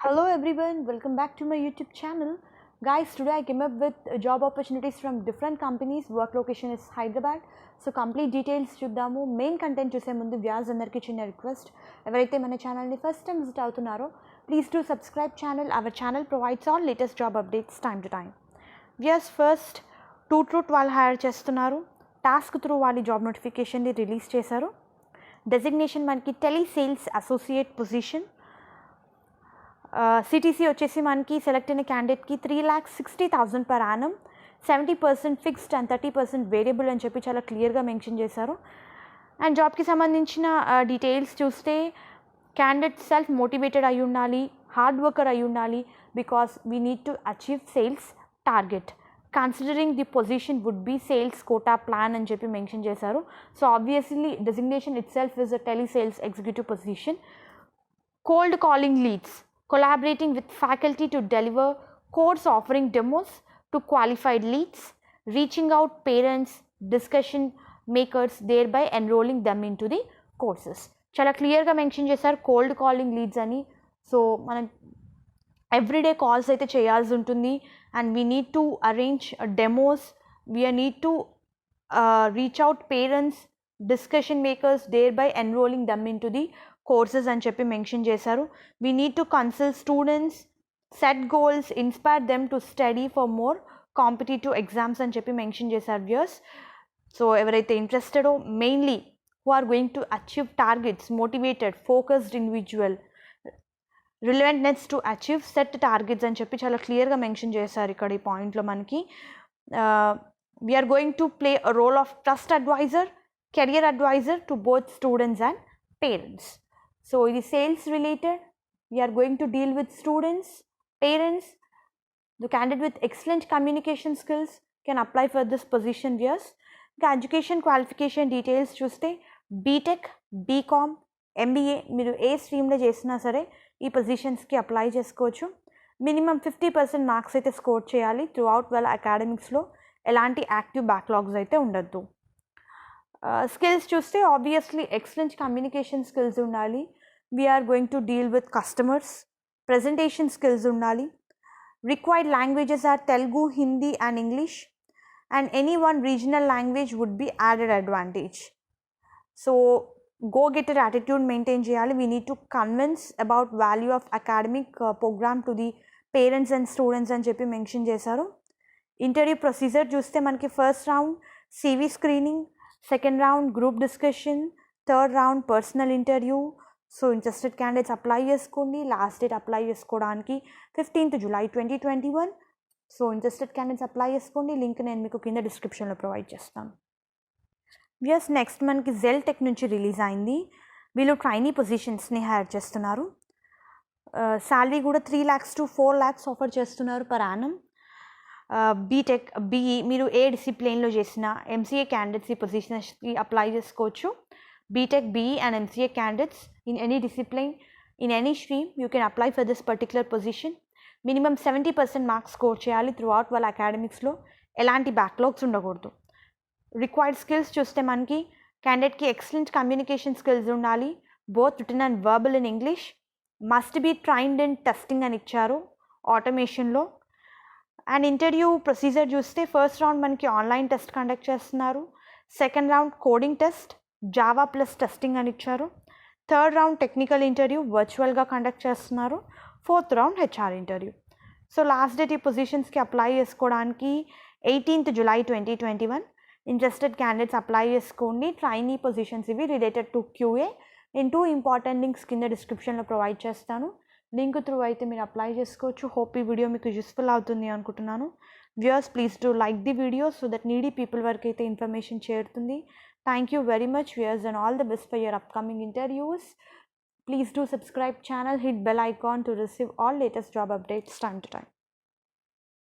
Hello everyone, welcome back to my YouTube channel. Guys, today I came up with job opportunities from different companies. Work location is Hyderabad. So complete details చూద్దాము. Main content చూసే ముందు viewers అందరికీ చిన్న request, ఎవరైతే మన ఛానల్ని first time visit అవుతున్నారో please to subscribe channel. Our channel provides all latest job updates time to time. Viewers first 2 వాళ్ళు హైర్ చేస్తున్నారు. టాస్క్ త్రూ వాళ్ళ జాబ్ నోటిఫికేషన్ని రిలీజ్ చేశారు. డెసిగ్నేషన్ మనకి tele sales associate position. CTC వచ్చేసి మనకి సెలెక్ట్ అయిన క్యాండిడేట్కి 3,60,000 per annum, 70% fixed and 30% variable అని చెప్పి చాలా క్లియర్గా మెన్షన్ చేశారు. అండ్ జాబ్కి సంబంధించిన డీటెయిల్స్ చూస్తే క్యాండిడేట్ సెల్ఫ్ మోటివేటెడ్ అయి ఉండాలి, హార్డ్ వర్కర్ అయి ఉండాలి, because we need to achieve sales target. Considering the position would be sales quota plan అని చెప్పి మెన్షన్ చేశారు. So obviously designation itself is a tele sales executive position. Cold calling leads, collaborating with faculty to deliver course offering demos to qualified leads, reaching out parents, discussion makers, thereby enrolling them into the courses. చాలా క్లియర్గా mention చేశారు cold calling leads అని. So మనం everyday calls అయితే చేయాల్సి ఉంటుంది and we need to arrange demos, we need to reach out parents, discussion makers, thereby enrolling them into the courses అని చెప్పి మెన్షన్ చేశారు. We need to consult students, set goals, inspire them to study for more competitive exams అని చెప్పి mention చేశారు viewers. So ఎవరైతే ఇంట్రెస్టెడో, mainly who are going to achieve targets, motivated, focused individual, relevantness to achieve set targets అని చెప్పి చాలా క్లియర్గా mention చేశారు ఇక్కడ ఈ పాయింట్లో మనకి. We're going to play a role of trust adviser, career adviser to both students and parents. So it is sales related. We are going to deal with students, parents. The candidate with excellent communication skills can apply for this position. Yes, the education qualification details చూస్తే B Tech, B Com, MBA మీరు ఏ స్ట్రీమ్లో చేసినా సరే ఈ పొజిషన్స్కి apply చేసుకోవచ్చు. Minimum 50% marks అయితే స్కోర్ చేయాలి త్రూ అవుట్ వాళ్ళ అకాడమిక్స్లో. ఎలాంటి యాక్టివ్ బ్యాక్లాగ్స్ అయితే ఉండద్దు. స్కిల్స్ చూస్తే ఆబ్వియస్లీ ఎక్సలెంట్ కమ్యూనికేషన్ స్కిల్స్ ఉండాలి. We are going to deal with customers, presentation skills ఉండాలి. Required languages are Telugu, Hindi and English, and any one regional language would be added advantage. So go getter attitude maintain చేయాలి. We need to convince about value of academic programme to the parents and students అని చెప్పి mention చేశారు. Interview procedure చూస్తే మనకి first round CV screening, second round group discussion, third round personal interview. So interested candidates apply చేసుకోండి. Last date apply చేసుకోవడానికి 15th July 2021. So interested candidates apply చేసుకోండి. Link నేను మీకు కింద డిస్క్రిప్షన్లో ప్రొవైడ్ చేస్తాను. వ్యూయర్స్ నెక్స్ట్ మనకి జెల్ టెక్ నుంచి రిలీజ్ అయింది. వీళ్ళు ట్రైనీ పొజిషన్స్ని హైర్ చేస్తున్నారు. శాలరీ కూడా 3 lakhs to 4 lakhs ఆఫర్ చేస్తున్నారు పర్ యానం. బీటెక్, బీఈ మీరు ఏ డిసిప్లిన్లో చేసిన ఎంసీఏ క్యాండిడేట్స్ ఈ పొజిషన్స్కి అప్లై చేసుకోవచ్చు. BTech, BE and MCA candidates in any discipline, in any stream you can apply for this particular position. Minimum 70% marks score చేయాలి throughout వాళ్ళ అకాడమిక్స్లో. ఎలాంటి బ్యాక్లాగ్స్ ఉండకూడదు. రిక్వైర్డ్ స్కిల్స్ చూస్తే మనకి క్యాండిడేట్కి ఎక్సలెంట్ కమ్యూనికేషన్ స్కిల్స్ ఉండాలి, both written and verbal in English. Must be trained in testing అని ఇచ్చారు ఆటోమేషన్లో. అండ్ ఇంటర్వ్యూ ప్రొసీజర్ చూస్తే ఫస్ట్ రౌండ్ మనకి ఆన్లైన్ టెస్ట్ కండక్ట్ చేస్తున్నారు. Second round coding test, Java plus testing అని ఇచ్చారు. థర్డ్ రౌండ్ టెక్నికల్ ఇంటర్వ్యూ వర్చువల్గా కండక్ట్ చేస్తున్నారు. Fourth round HR interview. So last date ఈ పొజిషన్స్కి అప్లై చేసుకోవడానికి 18th July 2021. Interested candidates apply చేసుకోండి. ట్రైనీ పొజిషన్స్ ఇవి రిలేటెడ్ టు క్యూఏ. నేను 2 ఇంపార్టెంట్ లింక్స్ కింద డిస్క్రిప్షన్లో ప్రొవైడ్ చేస్తాను. లింక్ త్రూ అయితే మీరు అప్లై చేసుకోవచ్చు. హోప్ ఈ వీడియో మీకు యూస్ఫుల్ అవుతుంది అనుకుంటున్నాను. Viewers please to like the video so that needy people వరకు అయితే ఇన్ఫర్మేషన్ చేరుతుంది. Thank you very much viewers and all the best for your upcoming interviews. Please do subscribe channel, hit bell icon to receive all latest job updates time to time.